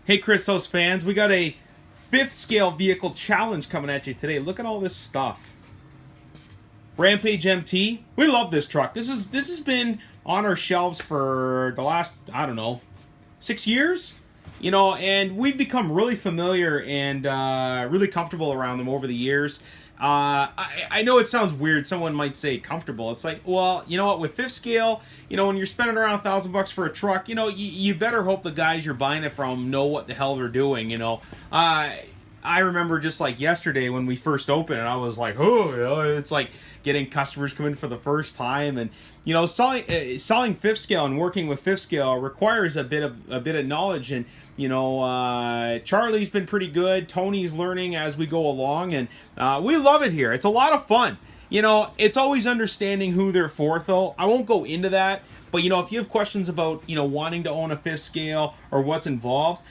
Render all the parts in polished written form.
Hey Christos fans, we got a 5th scale vehicle challenge coming at you today. Look at all this stuff. Ranpage MT. We love this truck. This has been on our shelves for the last, I don't know, 6 years. You know, and we've become really familiar and really comfortable around them over the years. I know it sounds weird. Someone might say comfortable. It's like, well, you know what? With 5th scale, you know, when you're spending around $1,000 for a truck, you know, you better hope the guys you're buying it from know what the hell they're doing. You know, I remember just like yesterday when we first opened it, I was like, oh, you know, it's like getting customers come in for the first time, and you know, selling 5th scale and working with 5th scale requires a bit of knowledge. And you know, Charlie's been pretty good. Tony's learning as we go along, and we love it here. It's a lot of fun. You know, it's always understanding who they're for, though. I won't go into that, but you know, if you have questions about, you know, wanting to own a 5th scale or what's involved,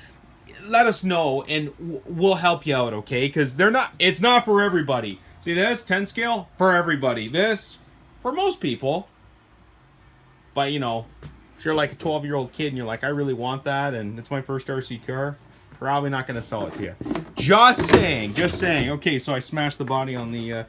let us know and we'll help you out, okay? Because it's not for everybody. See this 10 scale for everybody. This for most people. But you know, if you're like a 12-year-old kid and you're like, I really want that, and it's my first RC car, probably not going to sell it to you. Just saying. Okay, so I smashed the body on the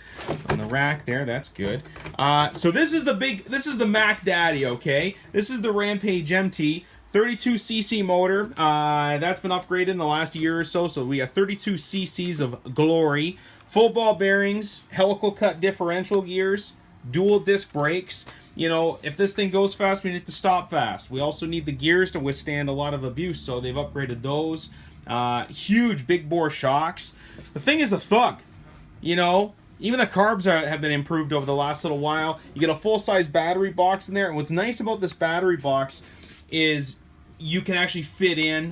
rack there. That's good. So this is the Mac Daddy. Okay, this is the Ranpage MT. 32cc motor, that's been upgraded in the last year or so, so we have 32 cc's of glory, full ball bearings, helical cut differential gears, dual disc brakes. You know, if this thing goes fast, we need to stop fast. We also need the gears to withstand a lot of abuse, so they've upgraded those. Huge big bore shocks. The thing is a thug, you know. Even the carbs have been improved over the last little while. You get a full-size battery box in there, and what's nice about this battery box is you can actually fit in,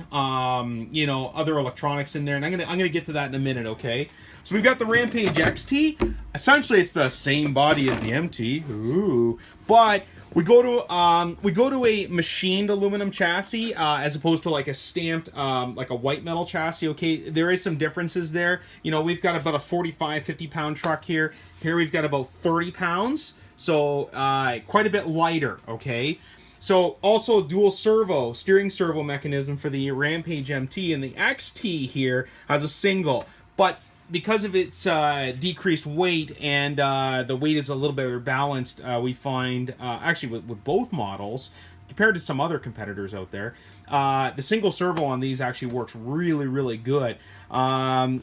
you know, other electronics in there, and I'm gonna get to that in a minute, okay? So we've got the Ranpage XT. Essentially, it's the same body as the MT, ooh, but we go to a machined aluminum chassis as opposed to like a stamped, like a white metal chassis. Okay, there is some differences there. You know, we've got about a 45-50 pound truck here. Here we've got about 30 pounds, so quite a bit lighter. Okay. So also dual steering servo mechanism for the Ranpage MT, and the XT here has a single, but because of its decreased weight and the weight is a little bit balanced, we find actually with both models compared to some other competitors out there, the single servo on these actually works really good.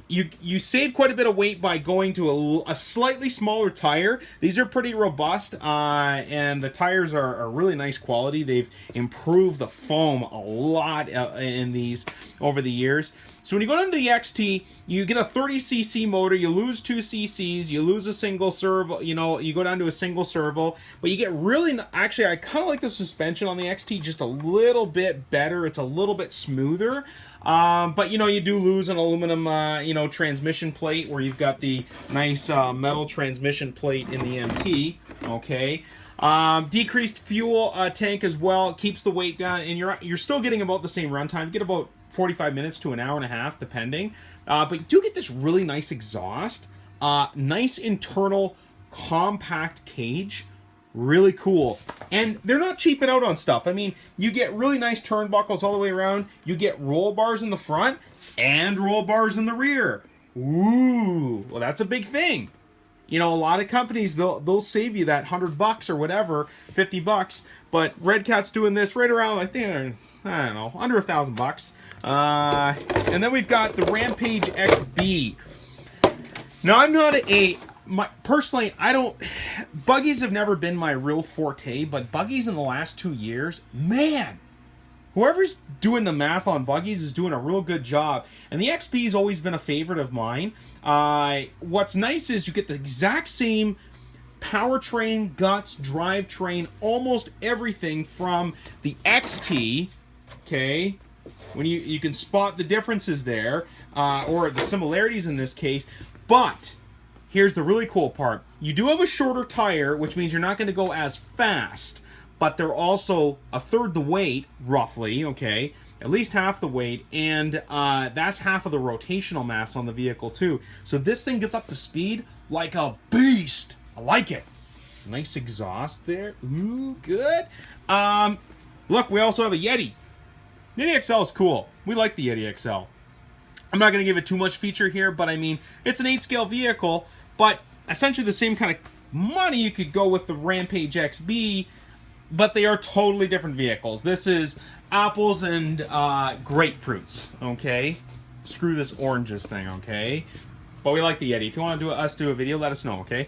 You save quite a bit of weight by going to a slightly smaller tire. These are pretty robust, and the tires are really nice quality. They've improved the foam a lot in these over the years. So when you go into the XT, you get a 30cc motor, you lose 2 cc's, you lose a single servo, you know, you go down to a single servo, but you get really, actually, I kind of like the suspension on the XT just a little bit better. It's a little bit smoother, but you know, you do lose an aluminum, you know, transmission plate where you've got the nice metal transmission plate in the MT, okay? Decreased fuel tank as well, keeps the weight down, and you're still getting about the same runtime. You get about 45 minutes to an hour and a half, depending. But you do get this really nice exhaust, nice internal compact cage, really cool. And they're not cheaping out on stuff. I mean, you get really nice turnbuckles all the way around. You get roll bars in the front and roll bars in the rear. Ooh, well, that's a big thing. You know, a lot of companies, they'll save you that $100 or whatever, $50, but Redcat's doing this right around, I think, I don't know, under $1,000. And then we've got the Ranpage XB. Now, I'm not personally, buggies have never been my real forte, but buggies in the last 2 years, man, whoever's doing the math on buggies is doing a real good job. And the XB has always been a favorite of mine. What's nice is you get the exact same powertrain, guts, drivetrain, almost everything from the XT, okay? When you can spot the differences there, or the similarities in this case, but here's the really cool part. You do have a shorter tire, which means you're not going to go as fast, but they're also a third the weight, roughly, okay? At least half the weight, and that's half of the rotational mass on the vehicle, too. So this thing gets up to speed like a beast. I like it. Nice exhaust there. Ooh, good. Look, we also have a Yeti. The Yeti XL is cool. We like the Yeti XL. I'm not going to give it too much feature here, but I mean, it's an 8-scale vehicle, but essentially the same kind of money you could go with the Ranpage XB, but they are totally different vehicles. This is apples and grapefruits, okay? Screw this oranges thing, okay? But we like the Yeti. If you want to us do a video, let us know, okay?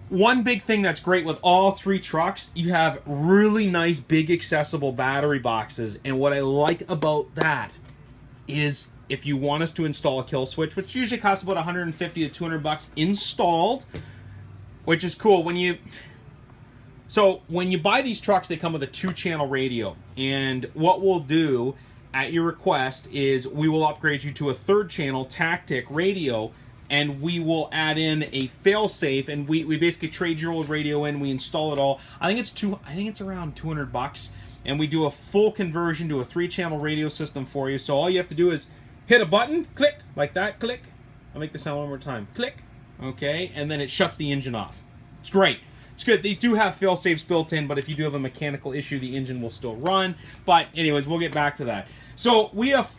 One big thing that's great with all three trucks, you have really nice, big, accessible battery boxes. And what I like about that is if you want us to install a kill switch, which usually costs about 150 to 200 bucks installed, which is cool. When you buy these trucks, they come with a 2-channel radio. And what we'll do at your request is we will upgrade you to a 3rd-channel tactic radio, and we will add in a fail-safe, and we basically trade your old radio in, we install it all. I think it's around 200 bucks, and we do a full conversion to a 3-channel radio system for you. So all you have to do is hit a button, click, like that, click. I'll make the sound one more time, click, okay, and then it shuts the engine off. It's great. It's good. They do have fail-safes built in, but if you do have a mechanical issue, the engine will still run. But anyways, we'll get back to that. So we have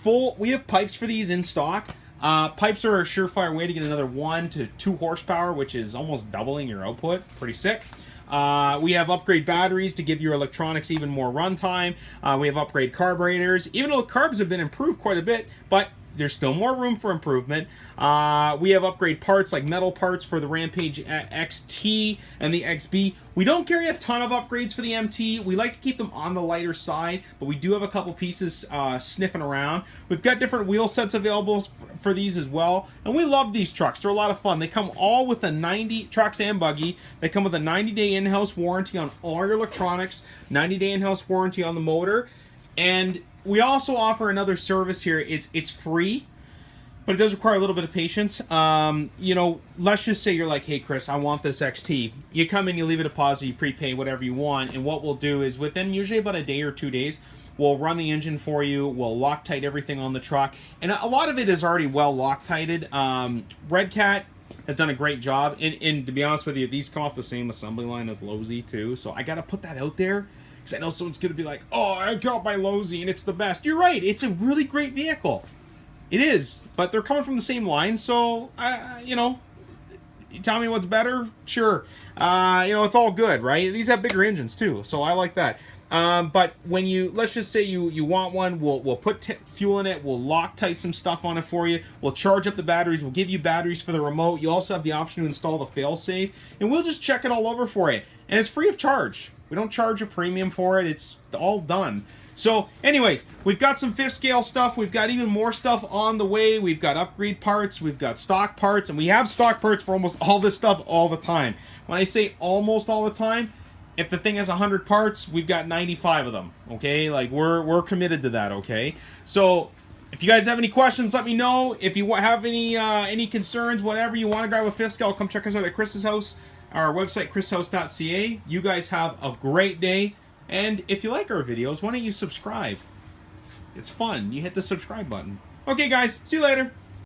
pipes for these in stock. Pipes are a surefire way to get another 1 to 2 horsepower, which is almost doubling your output. Pretty sick. We have upgrade batteries to give your electronics even more runtime. We have upgrade carburetors. Even though carbs have been improved quite a bit, but there's still more room for improvement. We have upgrade parts like metal parts for the Ranpage XT and the XB. We don't carry a ton of upgrades for the MT. We like to keep them on the lighter side, but we do have a couple pieces sniffing around. We've got different wheel sets available for these as well, and we love these trucks. They're a lot of fun. They come all with a trucks and buggy. They come with a 90-day in-house warranty on all your electronics, 90-day in-house warranty on the motor, and we also offer another service here. It's free, but it does require a little bit of patience. You know, let's just say you're like, hey, Chris, I want this XT. You come in, you leave a deposit, you prepay whatever you want, and what we'll do is within usually about a day or 2 days, we'll run the engine for you, we'll Loctite everything on the truck, and a lot of it is already well Loctited. Redcat has done a great job, and to be honest with you, these come off the same assembly line as Lowe's too, so I gotta put that out there. Because I know someone's going to be like, oh, I got my Lowe's and it's the best. You're right. It's a really great vehicle. It is. But they're coming from the same line. So, you know, you tell me what's better? Sure. You know, it's all good, right? These have bigger engines too. So I like that. But when let's just say you want one, we'll put fuel in it. We'll Loctite some stuff on it for you. We'll charge up the batteries. We'll give you batteries for the remote. You also have the option to install the failsafe. And we'll just check it all over for you. And it's free of charge. We don't charge a premium for it. It's all done. So, anyways, we've got some 5th scale stuff. We've got even more stuff on the way. We've got upgrade parts. We've got stock parts. And we have stock parts for almost all this stuff all the time. When I say almost all the time, if the thing has 100 parts, we've got 95 of them. Okay? Like, we're committed to that, okay? So, if you guys have any questions, let me know. If you have any concerns, whatever, you want to grab a 5th scale, come check us out at Chris's house. Our website, chrishouse.ca. You guys have a great day. And if you like our videos, why don't you subscribe? It's fun. You hit the subscribe button. Okay, guys. See you later.